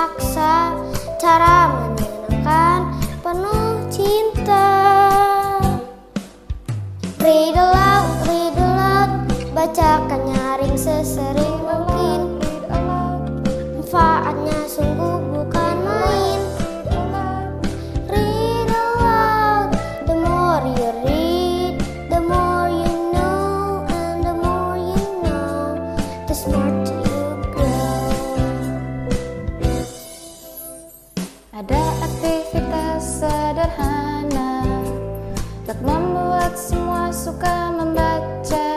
paksa, cara menyenangkan penuh cinta. Read aloud, bacakan nyaring sesering mungkin. Manfaatnya sungguh bukan main. Read aloud, the more you read, the more you know, and the more you know, the smarter you grow. Ada aktivitas sederhana untuk membuat semua suka membaca,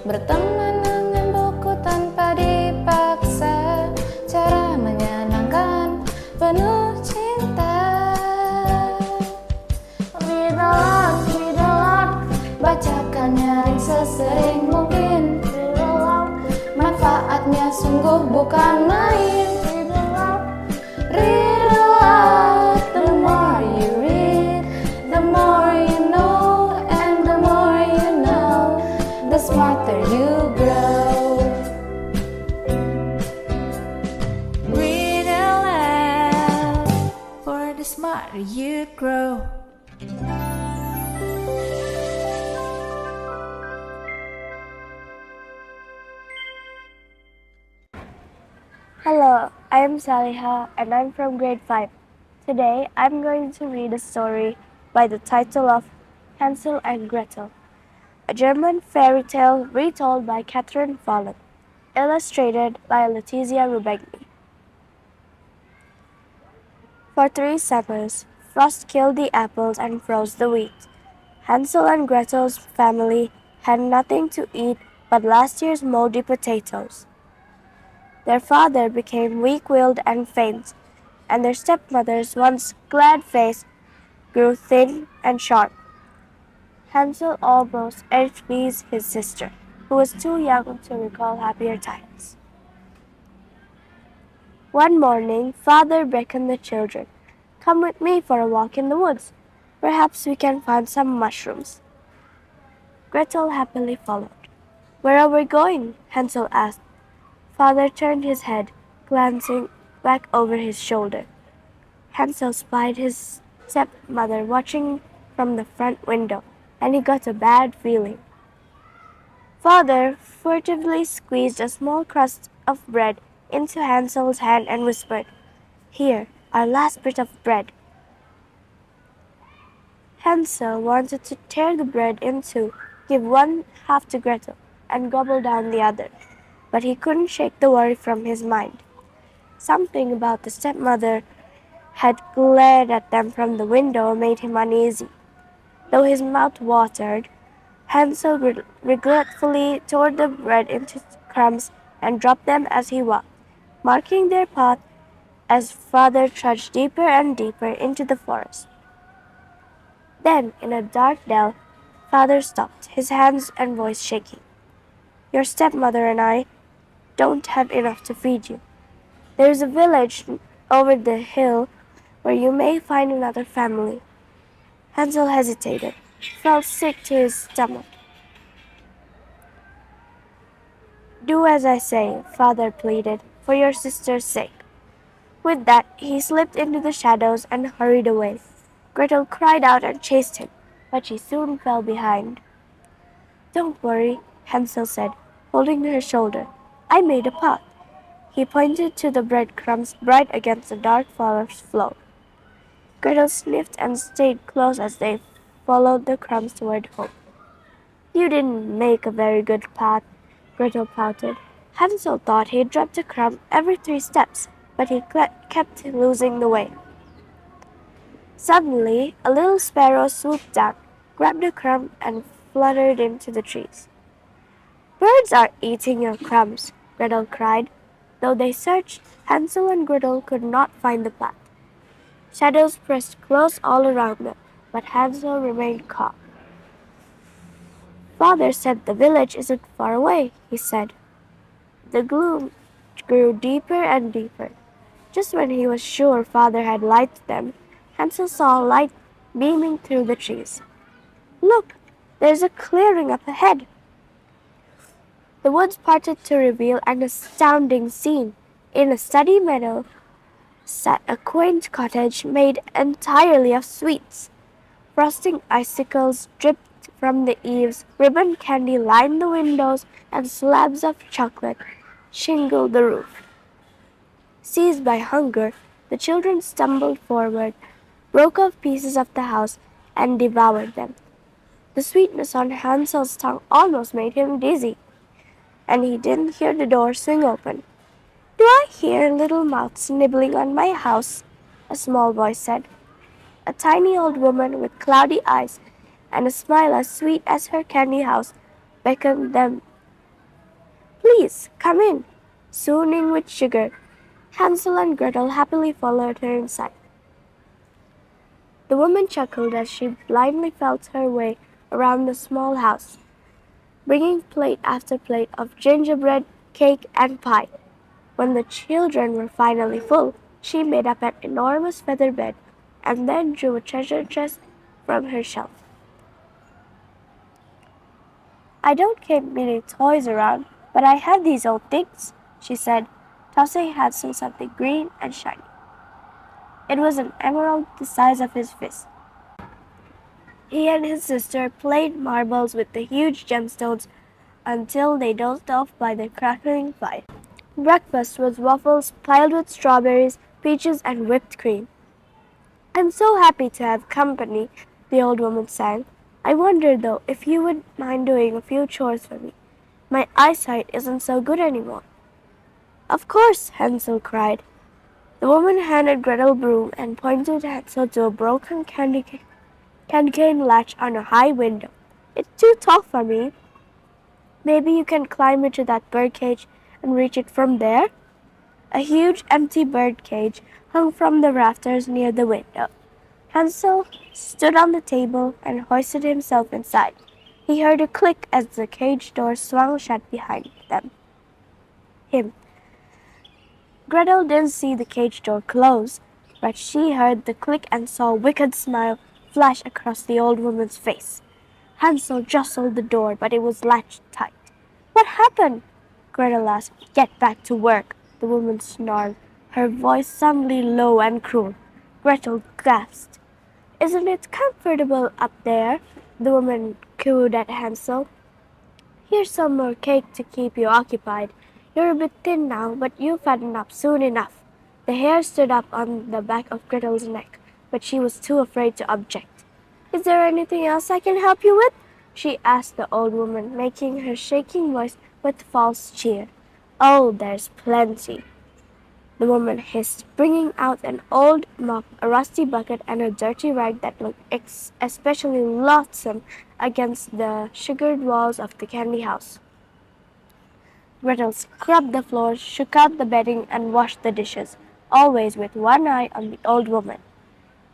berteman dengan buku tanpa dipaksa, cara menyenangkan penuh cinta. Read aloud, bacakan nyaring sesering mungkin. Manfaatnya sungguh bukan main. Read aloud, the more you read, the more you know, and the more you know, the smarter you grow. Read aloud, for the smarter you grow. Hello, I am Saliha and I'm from grade 5. Today I'm going to read a story by the title of Hansel and Gretel, a German fairy tale retold by Katherine Follett, illustrated by Letizia Rubegni. For 3 summers, frost killed the apples and froze the wheat. Hansel and Gretel's family had nothing to eat but last year's moldy potatoes. Their father became weak-willed and faint, and their stepmother's once glad face grew thin and sharp. Hansel almost envies his sister, who was too young to recall happier times. One morning, father beckoned the children. "Come with me for a walk in the woods. Perhaps we can find some mushrooms." Gretel happily followed. "Where are we going?" Hansel asked. Father turned his head, glancing back over his shoulder. Hansel spied his stepmother watching from the front window, and he got a bad feeling. Father furtively squeezed a small crust of bread into Hansel's hand and whispered, "Here, our last bit of bread." Hansel wanted to tear the bread in two, give one half to Gretel, and gobble down the other, but he couldn't shake the worry from his mind. Something about the stepmother had glared at them from the window made him uneasy. Though his mouth watered, Hansel regretfully tore the bread into crumbs and dropped them as he walked, marking their path as father trudged deeper and deeper into the forest. Then, in a dark dell, father stopped, his hands and voice shaking. "Your stepmother and I don't have enough to feed you. There is a village over the hill where you may find another family." Hansel hesitated, felt sick to his stomach. "Do as I say," father pleaded, "for your sister's sake." With that, he slipped into the shadows and hurried away. Gretel cried out and chased him, but she soon fell behind. "Don't worry," Hansel said, holding her shoulder. "I made a path." He pointed to the breadcrumbs bright against the dark forest floor. Gretel sniffed and stayed close as they followed the crumbs toward home. "You didn't make a very good path," Gretel pouted. Hansel thought he dropped a crumb every 3 steps, but he kept losing the way. Suddenly, a little sparrow swooped down, grabbed a crumb, and fluttered into the trees. "Birds are eating your crumbs," Gretel cried. Though they searched, Hansel and Gretel could not find the path. Shadows pressed close all around them, but Hansel remained calm. "Father said the village isn't far away," he said. The gloom grew deeper and deeper. Just when he was sure father had lied to them, Hansel saw a light beaming through the trees. "Look, there's a clearing up ahead." The woods parted to reveal an astounding scene. In a sunny meadow, sat a quaint cottage made entirely of sweets. Frosting icicles dripped from the eaves, ribbon candy lined the windows, and slabs of chocolate shingled the roof. Seized by hunger, the children stumbled forward, broke off pieces of the house, and devoured them. The sweetness on Hansel's tongue almost made him dizzy, and he didn't hear the door swing open. "Do I hear little mouths nibbling on my house?" a small voice said. A tiny old woman with cloudy eyes and a smile as sweet as her candy house beckoned them. "Please, come in," swooning with sugar. Hansel and Gretel happily followed her inside. The woman chuckled as she blindly felt her way around the small house, bringing plate after plate of gingerbread, cake, and pie. When the children were finally full, she made up an enormous feather bed and then drew a treasure chest from her shelf. "I don't keep many toys around, but I have these old things," she said, tossing Hansel something green and shiny. It was an emerald the size of his fist. He and his sister played marbles with the huge gemstones until they dozed off by the crackling fire. Breakfast was waffles piled with strawberries, peaches, and whipped cream. "I'm so happy to have company," the old woman sang. "I wonder, though, if you would mind doing a few chores for me. My eyesight isn't so good anymore." "Of course," Hansel cried. The woman handed Gretel a broom and pointed Hansel to a broken candy cane latch on a high window. "It's too tall for me. Maybe you can climb into that bird cage and reach it from there." A huge empty bird cage hung from the rafters near the window. Hansel stood on the table and hoisted himself inside. He heard a click as the cage door swung shut behind him. Gretel didn't see the cage door close, but she heard the click and saw a wicked smile flash across the old woman's face. Hansel jostled the door, but it was latched tight. "What happened?" Gretel asked. "Get back to work," the woman snarled, her voice suddenly low and cruel. Gretel gasped. "Isn't it comfortable up there?" the woman cooed at Hansel. "Here's some more cake to keep you occupied. You're a bit thin now, but you'll fatten up soon enough." The hair stood up on the back of Gretel's neck, but she was too afraid to object. "Is there anything else I can help you with?" she asked the old woman, making her shaking voice with false cheer. "Oh, there's plenty," the woman hissed, bringing out an old mop, a rusty bucket, and a dirty rag that looked especially loathsome against the sugared walls of the candy house. Gretel scrubbed the floor, shook out the bedding, and washed the dishes, always with one eye on the old woman.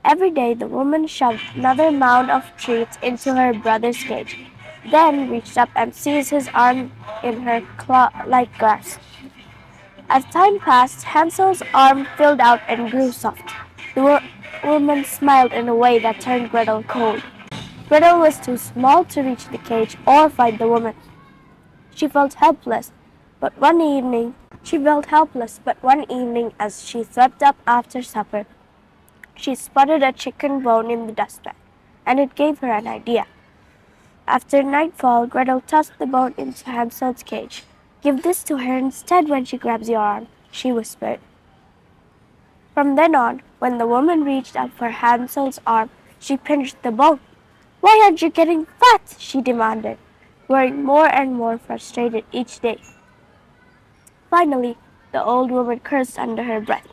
Every day the woman shoved another mound of treats into her brother's cage, then reached up and seized his arm in her claw-like grasp. As time passed, Hansel's arm filled out and grew soft. The woman smiled in a way that turned Gretel cold. Gretel was too small to reach the cage or fight the woman. She felt helpless, but one evening as she swept up after supper, she spotted a chicken bone in the dustpan, and it gave her an idea. After nightfall, Gretel tossed the bone into Hansel's cage. "Give this to her instead when she grabs your arm," she whispered. From then on, when the woman reached out for Hansel's arm, she pinched the bone. "Why aren't you getting fat?" she demanded, growing more and more frustrated each day. Finally, the old woman cursed under her breath.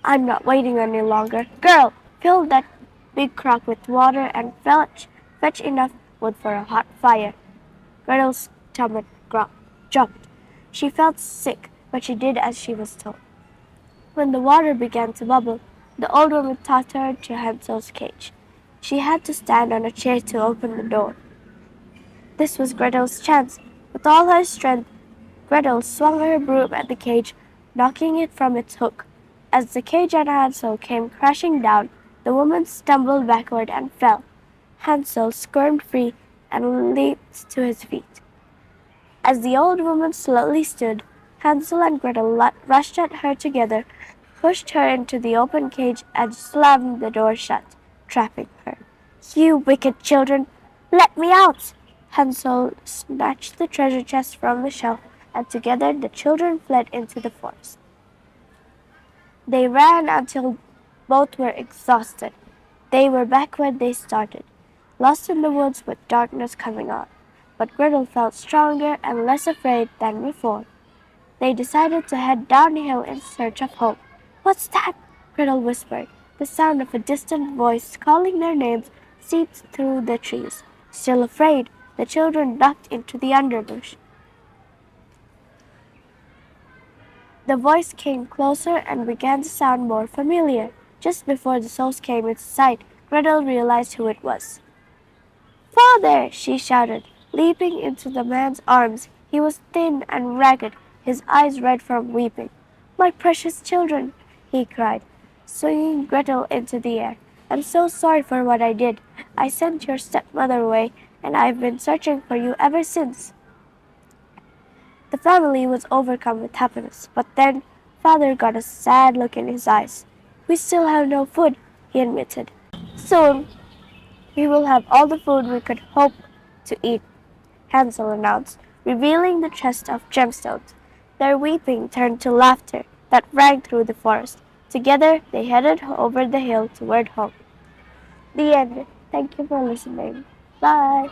"I'm not waiting any longer. Girl, fill that big crock with water and fetch enough wood for a hot fire." Gretel's stomach jumped. She felt sick, but she did as she was told. When the water began to bubble, the old woman tossed her to Hansel's cage. She had to stand on a chair to open the door. This was Gretel's chance. With all her strength, Gretel swung her broom at the cage, knocking it from its hook. As the cage and Hansel came crashing down, the woman stumbled backward and fell. Hansel squirmed free and leaped to his feet. As the old woman slowly stood, Hansel and Gretel rushed at her together, pushed her into the open cage and slammed the door shut, trapping her. "You wicked children! Let me out!" Hansel snatched the treasure chest from the shelf, and together the children fled into the forest. They ran until both were exhausted. They were back where they started, lost in the woods with darkness coming on. But Gretel felt stronger and less afraid than before. They decided to head downhill in search of home. "What's that?" Gretel whispered. The sound of a distant voice calling their names seeped through the trees. Still afraid, the children ducked into the underbrush. The voice came closer and began to sound more familiar. Just before the souls came into sight, Gretel realized who it was. "Father!" she shouted, leaping into the man's arms. He was thin and ragged, his eyes red from weeping. "My precious children!" he cried, swinging Gretel into the air. "I'm so sorry for what I did. I sent your stepmother away, and I've been searching for you ever since." The family was overcome with happiness, but then Father got a sad look in his eyes. "We still have no food," he admitted. "Soon we will have all the food we could hope to eat," Hansel announced, revealing the chest of gemstones. Their weeping turned to laughter that rang through the forest. Together they headed over the hill toward home. The end. Thank you for listening. Bye.